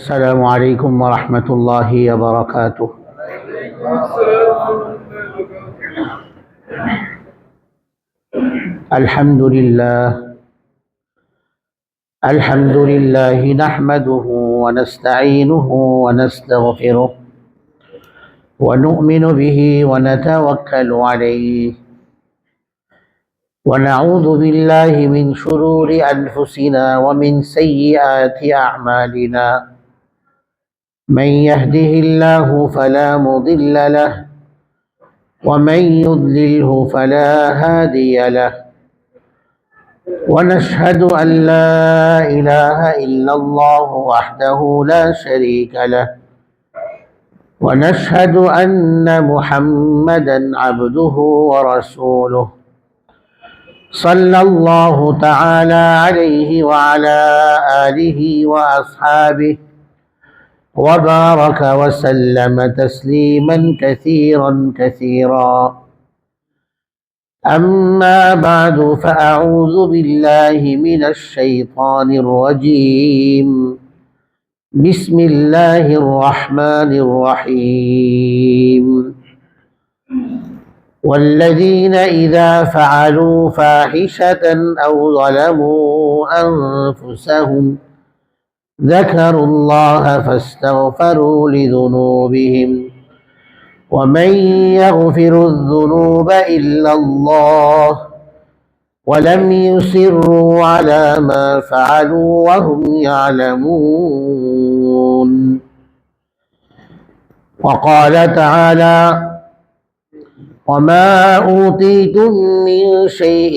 السلام عليكم ورحمة الله وبركاته. الحمد لله نحمده ونستعينه ونستغفره ونؤمن به ونتوكل عليه ونعوذ بالله من شرور أنفسنا ومن سيئات أعمالنا. من يهده الله فلا مضل له ومن يضلله فلا هادي له. ونشهد أن لا إله إلا الله وحده لا شريك له ونشهد أن محمدا عبده ورسوله صلى الله تعالى عليه وعلى آله وأصحابه وبارك وسلم تسليما كثيرا. أما بعد فأعوذ بالله من الشيطان الرجيم. بسم الله الرحمن الرحيم. والذين إذا فعلوا فاحشة أو ظلموا أنفسهم ذكروا الله فاستغفروا لذنوبهم ومن يغفر الذنوب إلا الله ولم يصروا على ما فعلوا وهم يعلمون. وقال تعالى: وما أوتيتم من شيء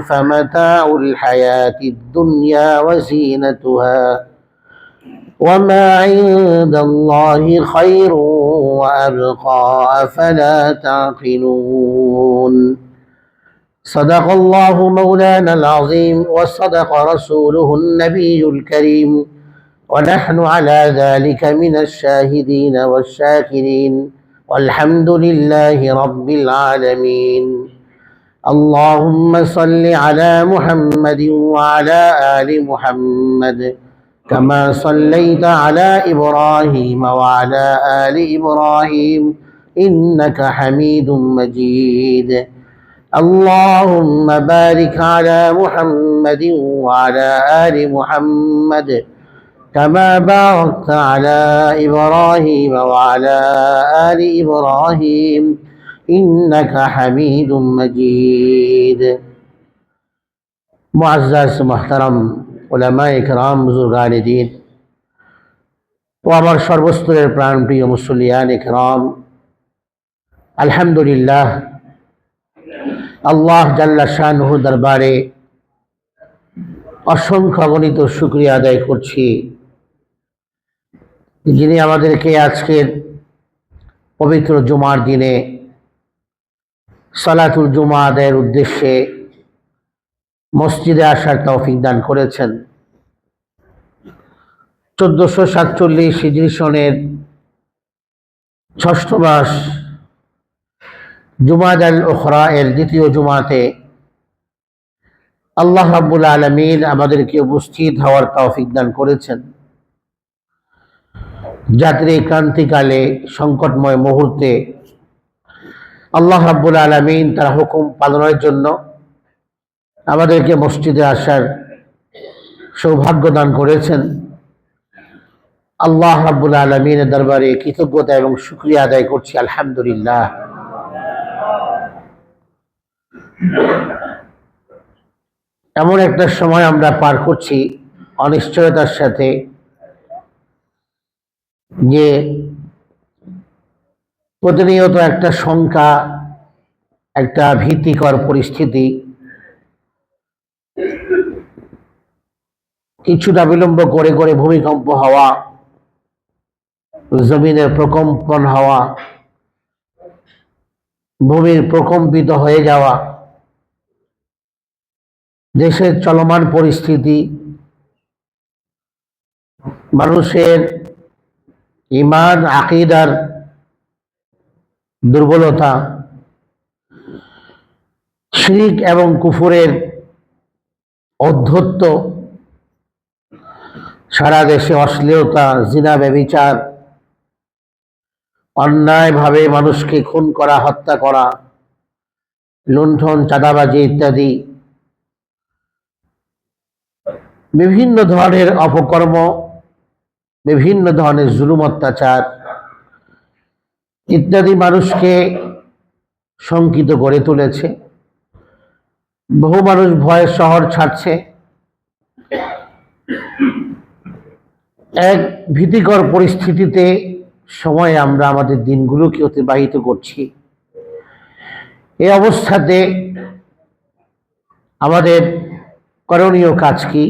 فمتاع الحياة الدنيا وزينتها وما عند الله خير وأبقى أفلا تعقلون. صدق الله مولانا العظيم وصدق رسوله النبي الكريم ونحن على ذلك من الشاهدين والشاكرين والحمد لله رب العالمين. اللهم صل على محمد وعلى آل محمد كما صليت على إبراهيم وعلى آل إبراهيم إنك حميد مجيد. اللهم بارك على محمد وعلى آل محمد كما باركت على إبراهيم وعلى آل إبراهيم إنك حميد مجيد. মুআজ্জাজ মুহতারাম উলামায়ে কেরাম, বুজুর্গানে দ্বীন ও আমার সর্বস্তরের প্রাণপ্রিয় মুসল্লিয়ানে কেরাম, আলহামদুলিল্লাহ, আল্লাহ জাল্লা শানুহু দরবারে অসংখ্য অগণিত শুকরিয়া আদায় করছি, যিনি আমাদেরকে আজকের পবিত্র জুমার দিনে সালাতুল জুমা আদায়ের উদ্দেশ্যে মসজিদে আসার তৌফিক দান করেছেন। 1447 হিজরি সনের 6ষ্ঠ মাস জুমাদাল উখরা এর দ্বিতীয় জুমাতে আল্লাহ রাব্বুল আলামিন আমাদেরকে উপস্থিত হওয়ার তৌফিক দান করেছেন। জাতির এই ক্রান্তিকালে, সংকটময় মুহূর্তে আল্লাহ রাব্বুল আলামিন তার হুকুম পালনের জন্য আমাদেরকে মসজিদে আসার সৌভাগ্য দান করেছেন। আল্লাহ রাব্বুল আলামিনের দরবারে কৃতজ্ঞতা এবং শুকরিয়া আদায় করছি, আলহামদুলিল্লাহ। এমন একটা সময় আমরা পার করছি অনিশ্চয়তার সাথে, যে প্রতিনিয়ত একটা শঙ্কা, একটা ভীতিকর পরিস্থিতি, কিছুটা বিলম্ব করে করে ভূমিকম্প হওয়া, জমিনের প্রকম্পন হওয়া, ভূমির প্রকম্পিত হয়ে যাওয়া, দেশের চলমান পরিস্থিতি, মানুষের ঈমান আকীদার দুর্বলতা, শিরক এবং কুফরের অধ্যত্ব, সারা দেশে অশ্লীলতা, জিনা, ব্যভিচার, অন্যায়ভাবে মানুষকে খুন করা, হত্যা করা, লুণ্ঠন, চাঁদাবাজি ইত্যাদি বিভিন্ন ধরনের অপকর্ম, বিভিন্ন ধরনের জুলুম, অত্যাচার ইত্যাদি মানুষকে শঙ্কিত করে তুলেছে। বহু মানুষ ভয়ে শহর ছাড়ছে। এক ভীতিকর পরিস্থিতিতে সময়ে আমরা আমাদের দিনগুলোকে অতিবাহিত করছি। এই অবস্থাতে আমাদের করণীয় কাজ কি?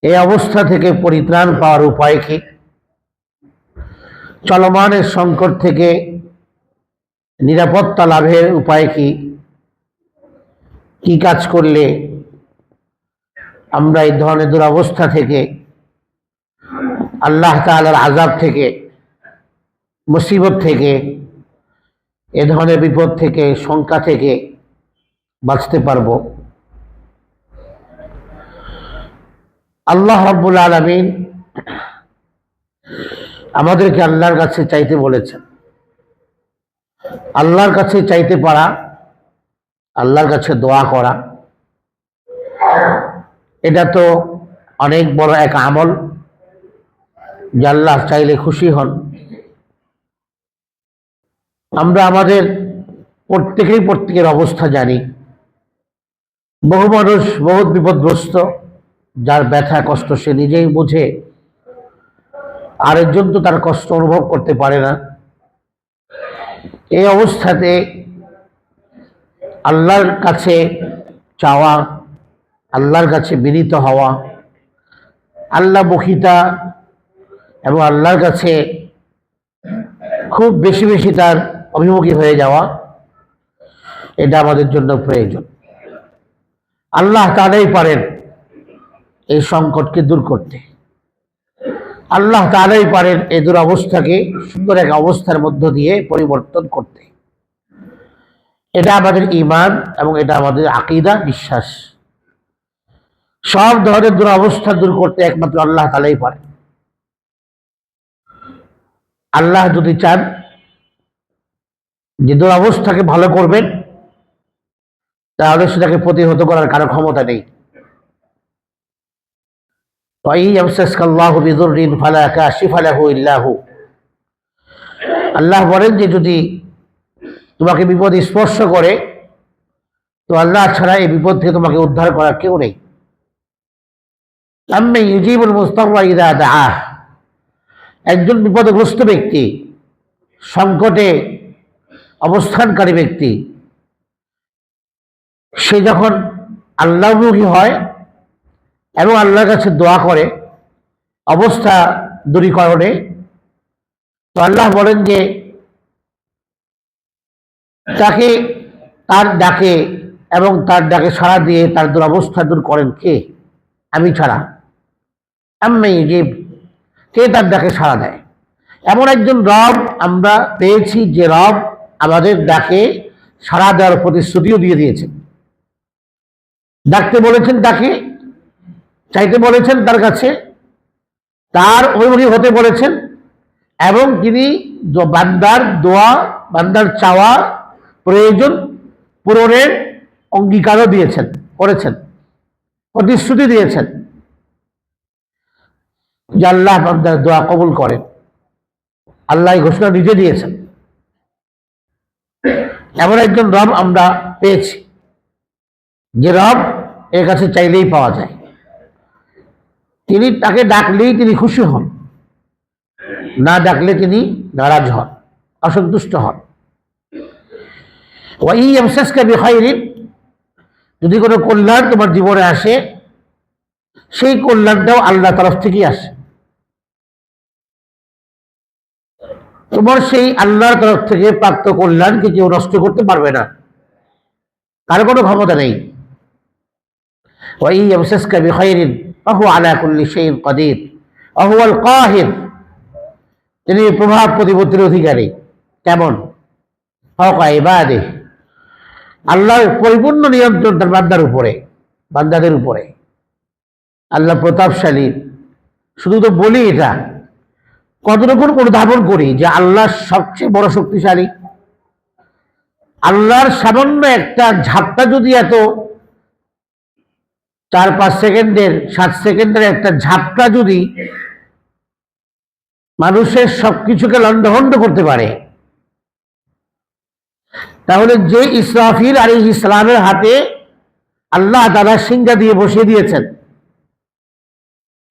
এই অবস্থা থেকে পরিত্রাণ পাওয়ার উপায় কি? চলমানের সংকট থেকে নিরাপত্তা লাভের উপায় কি? কি কাজ করলে আমরা এই ধরনের দুরবস্থা থেকে, আল্লাহ তাআলার আযাব থেকে, মুসিবত থেকে, এ ধরনের বিপদ থেকে, শঙ্কা থেকে বাঁচতে পারবো? আল্লাহ রাব্বুল আলামিন আমাদেরকে আল্লাহর কাছে চাইতে বলেছেন। আল্লাহর কাছে চাইতে পারা, আল্লাহর কাছে দোয়া করা, এটা তো অনেক বড় এক আমল, যে আল্লাহ চাইলে খুশি হন। আমরা আমাদের প্রত্যেকের অবস্থা জানি। বহু মানুষ বহুত বিপদগ্রস্ত, যার ব্যথা কষ্ট সে নিজেই বুঝে, আরেকজন তো তার কষ্ট অনুভব করতে পারে না। এই অবস্থাতে আল্লাহর কাছে চাওয়া, আল্লাহর কাছে বিনীত হওয়া, আল্লাহ মুখিতা এবং আল্লাহর কাছে খুব বেশি বেশি তার অভিমুখী হয়ে যাওয়া, এটা আমাদের জন্য প্রয়োজন। আল্লাহ তাআলাই পারেন এই সংকটকে দূর করতে। আল্লাহ তাআলাই পারেন এই দুরবস্থাকে সুন্দর এক অবস্থার মধ্য দিয়ে পরিবর্তন করতে। এটা আমাদের ঈমান এবং এটা আমাদের আকীদা, বিশ্বাস। সব ধরনের দুরবস্থা দূর করতে একমাত্র আল্লাহ তাআলাই পারেন। আল্লাহ যদি চান যে দুরবস্থাকে ভালো করবেন, তাহলে সেটাকে প্রতিহত করার কারো ক্ষমতা নেই। আল্লাহ বলেন যে যদি তোমাকে বিপদ স্পর্শ করে, তো আল্লাহ ছাড়া এই বিপদ থেকে তোমাকে উদ্ধার করার কেউ নেই। একজন বিপদগ্রস্ত ব্যক্তি, সংকটে অবস্থানকারী ব্যক্তি, সে যখন আল্লাহমুখী হয় এবং আল্লাহর কাছে দোয়া করে অবস্থা দূরীকরণে, তো আল্লাহ বলেন যে তাকে তার ডাকে এবং তার ডাকে সাড়া দিয়ে তার দুরবস্থা দূর করেন কে? আমি ছাড়া। কে তার ডাকে সাড়া দেয়? এমন একজন রব আমরা পেয়েছি, যে রব আমাদের ডাকে সাড়া দেওয়ার প্রতিশ্রুতিও দিয়ে দিয়েছেন। ডাকতে বলেছেন, তাকে চাইতে বলেছেন তার কাছে, তার অভিমুখী হতে বলেছেন, এবং তিনি বান্দার দোয়া, বান্দার চাওয়া, প্রয়োজন পূরণের অঙ্গীকারও করেছেন, প্রতিশ্রুতি দিয়েছেন যে আল্লাহ বান্দার দোয়া কবুল করেন। আল্লাহ ঘোষণা নিজে দিয়েছেন। এমন একজন রব আমরা পেয়েছি, যে রব এর কাছে চাইলেই পাওয়া যায়। তিনি তাকে ডাকলেই তিনি খুশি হন, না ডাকলে তিনি নারাজ হন, অসন্তুষ্ট হন। যদি কোনো কল্যাণ তোমার জীবনে আসে, সেই কল্যাণটাও আল্লাহ তরফ থেকেই আসে। তোমার সেই আল্লাহর তরফ থেকে প্রাপ্ত কল্যাণকে কেউ নষ্ট করতে পারবে না, কারো কোনো ক্ষমতা নেই। তিনি প্রভাব প্রতিপত্তির অধিকারী। কেমন? আল্লাহর পরিপূর্ণ নিয়ন্ত্রণ তার বান্দাদের উপরে। আল্লাহ প্রতাপশালী, শুধু তো বলি এটা, কতটুকু অনুধাবন করি যে আল্লাহ সবচেয়ে বড় শক্তিশালী? আল্লাহর সামান্য একটা ঝাপটা যদি এত 4-5 সেকেন্ডের 7 সেকেন্ডের একটা ঝাপটা যদি মানুষের সবকিছুকে লন্ডভন্ড করতে পারে, তাহলে যে ইসরাফিল আলাইহিস ইসলামের হাতে আল্লাহ তাআলা সিংহা দিয়ে বসিয়ে দিয়েছেন,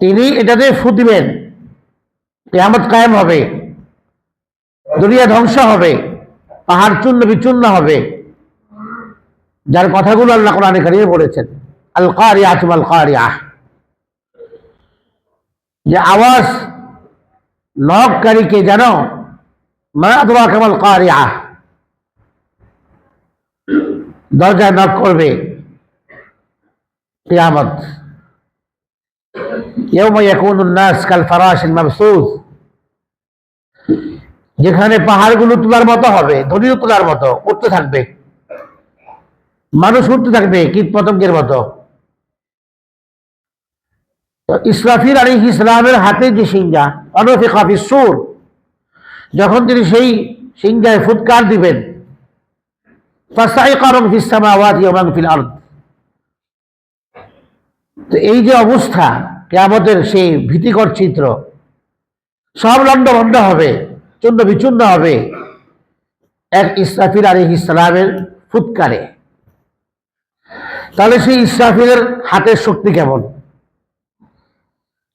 তিনি এটাতে ফু দিবেন, কিয়ামত কায়েম হবে, দুনিয়া ধ্বংস হবে, পাহাড় চূর্ণ বিচূর্ণ হবে, যার কথাগুলো আল্লাহ কোরআনে কারিমে বলেছেন, আল কারিয়াহ মাল কারিয়াহ, যে আওয়াজ নককারীকে জানো, মা আদরাকা মাল কারিয়াহ, দরজায় নক করবে কিয়ামত, ইয়াউমা ইয়াকুনুন নাস কাল ফারাশিল মাবসুস, যেখানে পাহাড়গুলো তোলার মতো হবে, ধনীও তোলার মতো উঠতে থাকবে, মানুষ উঠতে থাকবে কীট পতঙ্গের মতো। ইসরাফিল আলাইহিস ইসলামের হাতে যে সিংহা, অনুফিখা ফিস সূর, যখন তিনি সেই সিংহায় ফুৎকার দিবেন, ফাসাইকা মান ফিস সামাওয়াতি ওয়া মান ফিল আরদ, তো এই যে অবস্থা কিয়ামতের সেই ভীতিকর চিত্র, সব লন্ডভন্ড হবে, চূর্ণ বিচূর্ণ হবে এক ইসরাফিল আলাইহিস সালামের ফুৎকারে। তাহলে সেই ইসরাফিলের হাতের শক্তি কেমন?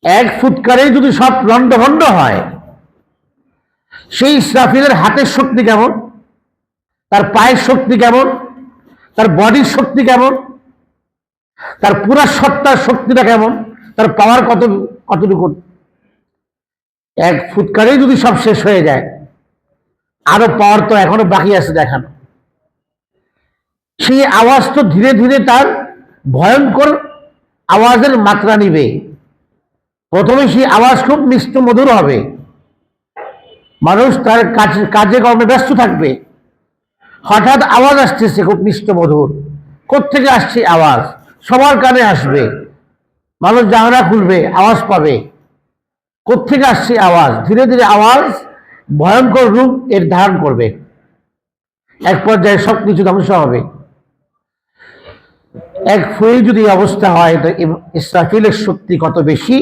এক ফুৎকারে যদি সব লন্ডভন্ড হয়, সেই ইসরাফিলের হাতের শক্তি কেমন, তার পায়ের শক্তি কেমন, তার বডির শক্তি কেমন, তার পুরা সত্তার শক্তিটা কেমন, তার পাওয়ার কতটুকু? এক ফুৎকারেই যদি সব শেষ হয়ে যায়, আরো পাওয়ার তো এখনো বাকি আছে দেখানো। সেই আওয়াজ তো ধীরে ধীরে তার ভয়ঙ্কর আওয়াজের মাত্রা নিবে। প্রথমে সেই আওয়াজ খুব মিষ্ট মধুর হবে, মানুষ তার কাজে কর্মে ব্যস্ত থাকবে, হঠাৎ আওয়াজ আসতেছে খুব মিষ্ট মধুর, কোত্থেকে আসছে আওয়াজ, সবার কানে আসবে, মানুষ জানালা খুলবে, আওয়াজ পাবে, কোত্থেকে আসছে আওয়াজ, ধীরে ধীরে আওয়াজ ভয়ঙ্কর রূপ এর ধারণ করবে, এক পর্যায়ে সবকিছু ধ্বংস হবে। এক ফুয়ে যদি অবস্থা হয়, তো ইসরাফিলের শক্তি কত বেশি!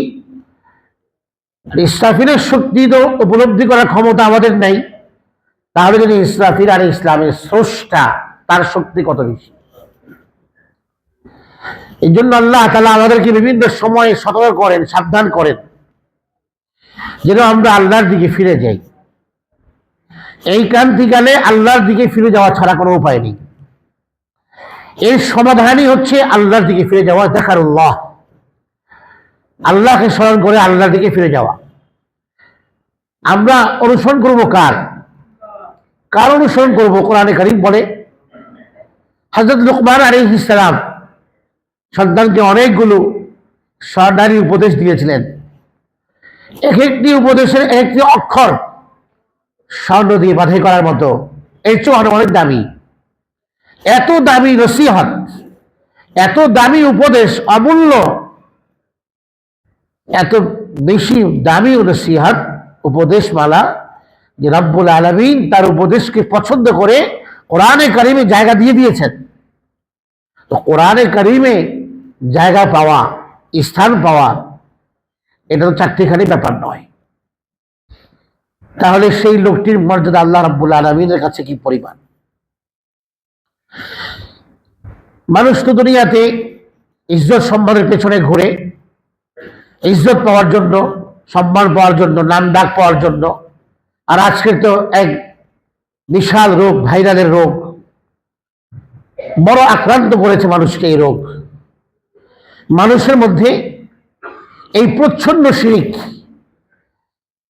ইসরাফিলের শক্তি তো উপলব্ধি করার ক্ষমতা আমাদের নাই, তাহলে যদি ইসরাফিল আর ইসলামের স্রষ্টা, তার শক্তি কত বেশি! এই জন্য আল্লাহ তাআলা আমাদেরকে বিভিন্ন সময়ে সতর্ক করেন, সাবধান করেন, যেন আমরা আল্লাহর দিকে ফিরে যাই। এই ক্রান্তিকালে আল্লাহর দিকে ফিরে যাওয়া ছাড়া কোনো উপায় নেই। এর সমাধানই হচ্ছে আল্লাহর দিকে ফিরে যাওয়া, যাকারুল্লাহ, আল্লাহকে স্মরণ করে আল্লাহর দিকে ফিরে যাওয়া। আমরা অনুসরণ করব কার অনুসরণ করব? কোরআনে কারীম বলে, হযরত লুকমান আলাইহিস সালাম সন্তানকে অনেকগুলো সরদারি উপদেশ দিয়েছিলেন। এক একটি উপদেশের একটি অক্ষর স্বর্ণ দিয়ে বাঁধাই করার মতো, এর চেয়ে অনেক দামি। এত দামি নসিহত, এত দামি উপদেশ, অমূল্য, এত বেশি দামি নসিহত, উপদেশমালা, যে রব্বুল আলামিন তার উপদেশকে পছন্দ করে কোরআনে কারিমে জায়গা দিয়ে দিয়েছেন। তো কোরআনে কারিমে জায়গা পাওয়া, স্থান পাওয়া, এটা তো চারটিখানি ব্যাপার নয়। তাহলে সেই লোকটির মর্যাদা আল্লাহ রাব্বুল আলামিনের কাছে কি পরিমাণ! মানুষ তো দুনিয়াতে ইজ্জত সম্মানের পেছনে ঘুরে, ইজ্জত পাওয়ার জন্য, সম্মান পাওয়ার জন্য, নাম ডাক পাওয়ার জন্য। আর আজকে তো এক বিশাল রোগ, ভাইরালের রোগ, বড় আক্রান্ত করেছে মানুষকে এই রোগ। মানুষের মধ্যে এই প্রচ্ছন্ন শিরক,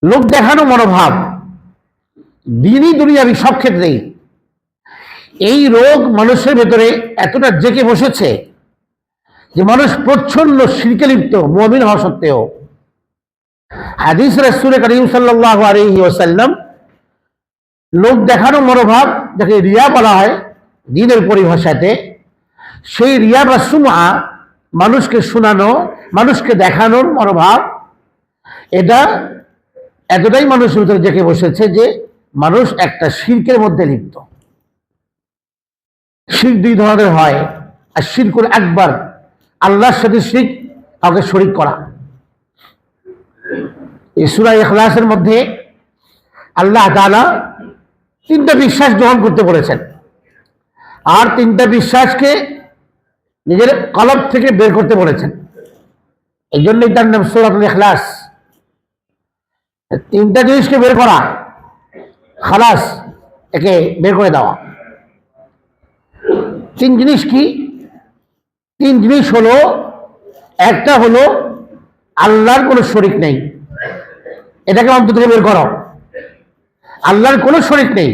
লোক দেখানো মনোভাব, দিনই দুনিয়াবি সব ক্ষেত্রেই এই রোগ মানুষের ভেতরে এতটা জেগে বসেছে যে মানুষ প্রচ্ছন্ন শিরকে লিপ্ত, মুমিন হওয়া সত্ত্বেও। হাদিস রাসূল কারীম সাল্লাল্লাহু আলাইহি ওয়াসাল্লাম লোক দেখানো মনোভাব, যাকে রিয়া বলা হয় দ্বীনের পরিভাষাতে, সেই রিয়া বা সুমআ, মানুষকে শোনানো, মানুষকে দেখানোর মনোভাব, এটা এতটাই মানুষের ভিতরে জেঁকে বসেছে যে মানুষ একটা শিরকের মধ্যে লিপ্ত। শিরক দুই ধরনের হয়, আর শিরকুল আকবার, আল্লাহর সাথে শিরক, কাউকে শরীক করা। এই সূরা ইখলাসের মধ্যে আল্লাহ তাআলা তিনটা বিশ্বাস গ্রহণ করতে বলেছেন, আর তিনটা বিশ্বাসকে নিজের কলব থেকে বের করতে বলেছেন। এই জন্যই তার নাম সূরাতুল ইখলাস। তিনটা জিনিসকে বের করা, খালাস, একে বের করে দেওয়া। তিন জিনিস কি? তিন জিনিস হলো, একটা হলো আল্লাহর কোনো শরীক নেই, এটাকে অন্তর থেকে বের করো, আল্লাহর কোনো শরীক নেই।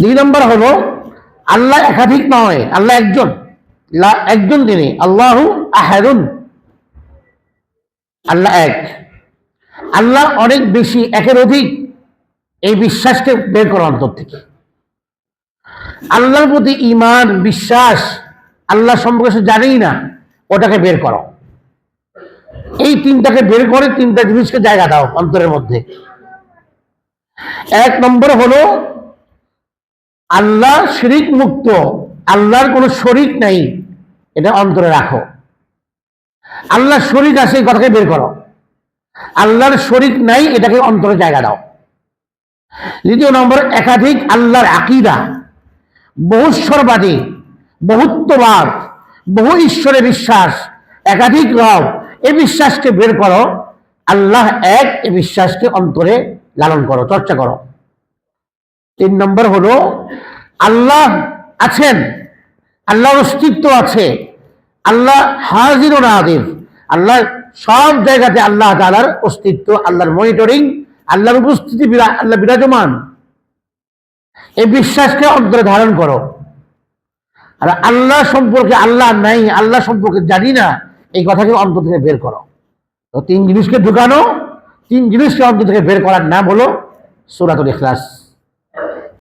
দুই নম্বর হলো আল্লাহ একাধিক নয়, আল্লাহ একজন, একজন তিনি, আল্লাহু আহাদুন, আল্লাহ এক। আল্লাহ অনেক বেশি, একের অধিক, এই বিশ্বাসকে বের করো অন্তর থেকে। আল্লাহর প্রতি ঈমান, বিশ্বাস, আল্লাহ সম্পর্কে জানেই না, ওটাকে বের করো। এই তিনটাকে বের করে তিনটা জিনিসকে জায়গা দাও অন্তরের মধ্যে। এক নম্বর হলো আল্লাহ শিরিক মুক্ত, আল্লাহর কোনো শরীক নাই, এটা অন্তরে রাখো। আল্লাহ শরীক আছে এই কথাকে বের করো, আল্লাহর শরীক নাই, এটাকে অন্তরে জায়গা দাও। দ্বিতীয় নম্বর, একাধিক আল্লাহর আকীদা, বহুশ্বরবাদী, বহুত্ববাদ, বহু ঈশ্বরে বিশ্বাস, একাধিক রব, এই বিশ্বাসকে বের করো। আল্লাহ এক, এই বিশ্বাসকে অন্তরে লালন করো, চর্চা করো। তিন নম্বর হলো আল্লাহ আছেন, আল্লাহর অস্তিত্ব আছে, আল্লাহ হাজির ও নাজির, আল্লাহ সব জায়গাতে আল্লাহ তাআলার অস্তিত্ব, আল্লাহর মনিটরিং, আল্লাহর উপস্থিতি, আল্লাহ বিরাজমান, এই বিশ্বাসকে অন্তরে ধারণ করো। আর আল্লাহ সম্পর্কে আল্লাহ নাই, আল্লাহ সম্পর্কে জানি না, এই কথাকে অন্তর থেকে বের করো। তো তিন জিনিসকে ঢুকানো, তিন জিনিসকে অন্তর থেকে বের করার নাম হলো সূরাতুল ইখলাস।